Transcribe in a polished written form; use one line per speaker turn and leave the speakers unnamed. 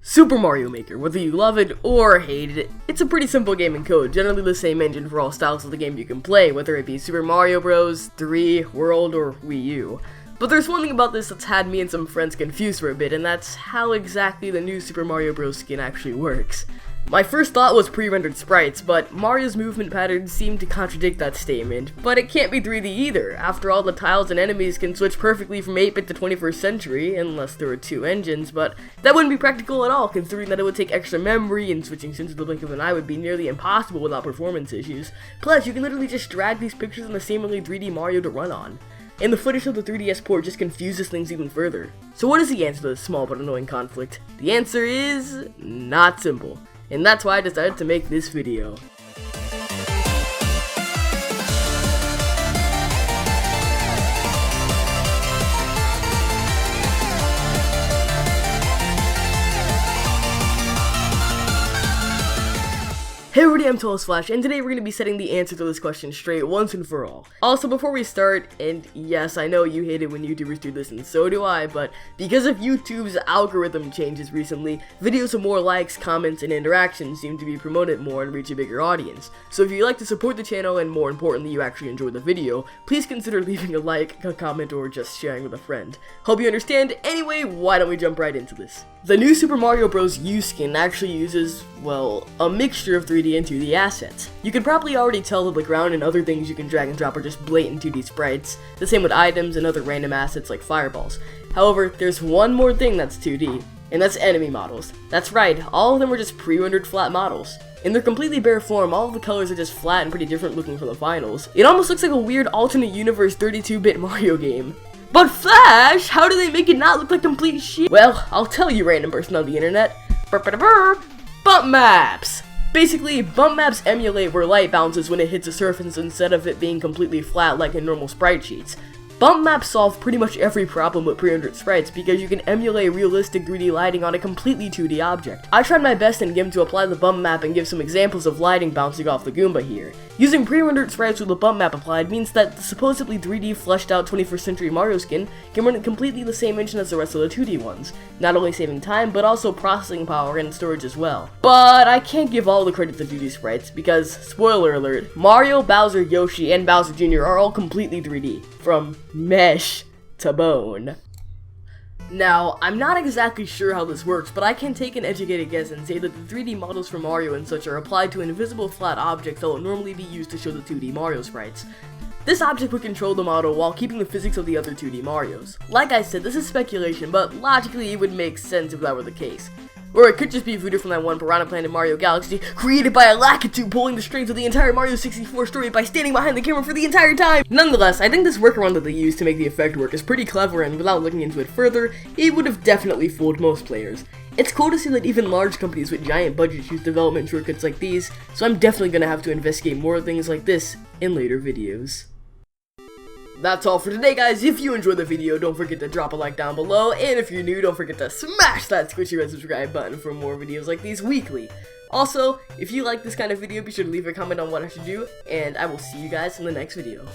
Super Mario Maker, whether you love it or hate it, it's a pretty simple game in code, generally the same engine for all styles of the game you can play, whether it be Super Mario Bros., 3, World, or Wii U. But there's one thing about this that's had me and some friends confused for a bit, and that's how exactly the new Super Mario Bros. Skin actually works. My first thought was pre-rendered sprites, but Mario's movement patterns seem to contradict that statement. But it can't be 3D either. After all, the tiles and enemies can switch perfectly from 8-bit to 21st century, unless there were two engines, but that wouldn't be practical at all, considering that it would take extra memory, and switching scenes with the blink of an eye would be nearly impossible without performance issues. Plus, you can literally just drag these pictures in the seemingly 3D Mario to run on. And the footage of the 3DS port just confuses things even further. So what is the answer to this small but annoying conflict? The answer is not simple. And that's why I decided to make this video. Hey everybody, I'm Flash, and today we're going to be setting the answer to this question straight once and for all. Also, before we start, and yes, I know you hate it when YouTubers do this, and so do I, but because of YouTube's algorithm changes recently, videos with more likes, comments, and interactions seem to be promoted more and reach a bigger audience. So if you'd like to support the channel, and more importantly, you actually enjoy the video, please consider leaving a like, a comment, or just sharing with a friend. Hope you understand. Anyway, why don't we jump right into this? The new Super Mario Bros. U skin actually uses, well, a mixture of 3D and 2D assets. You can probably already tell that the ground and other things you can drag and drop are just blatant 2D sprites, the same with items and other random assets like fireballs. However, there's one more thing that's 2D, and that's enemy models. That's right, all of them are just pre-rendered flat models. In their completely bare form, all of the colors are just flat and pretty different looking from the finals. It almost looks like a weird alternate universe 32-bit Mario game. But Flash, how do they make it not look like complete shit? Well, I'll tell you, random person on the internet. Bump maps! Basically, bump maps emulate where light bounces when it hits a surface instead of it being completely flat like in normal sprite sheets. Bump maps solve pretty much every problem with pre-rendered sprites because you can emulate realistic 3D lighting on a completely 2D object. I tried my best in GIMP to apply the bump map and give some examples of lighting bouncing off the Goomba here. Using pre-rendered sprites with the bump map applied means that the supposedly 3D fleshed out 21st century Mario skin can run at completely the same engine as the rest of the 2D ones, not only saving time but also processing power and storage as well. But I can't give all the credit to 2D sprites because, spoiler alert, Mario, Bowser, Yoshi, and Bowser Jr. are all completely 3D. From mesh to bone. Now, I'm not exactly sure how this works, but I can take an educated guess and say that the 3D models for Mario and such are applied to invisible flat objects that will normally be used to show the 2D Mario sprites. This object would control the model while keeping the physics of the other 2D Marios. Like I said, this is speculation, but logically it would make sense if that were the case. Or it could just be voodoo from that one Piranha Plant in Mario Galaxy, created by a Lakitu pulling the strings of the entire Mario 64 story by standing behind the camera for the entire time! Nonetheless, I think this workaround that they used to make the effect work is pretty clever, and without looking into it further, it would have definitely fooled most players. It's cool to see that even large companies with giant budgets use development shortcuts like these, so I'm definitely gonna have to investigate more things like this in later videos. That's all for today, guys. If you enjoyed the video, don't forget to drop a like down below, and if you're new, don't forget to smash that squishy red subscribe button for more videos like these weekly. Also, if you like this kind of video, be sure to leave a comment on what I should do, and I will see you guys in the next video.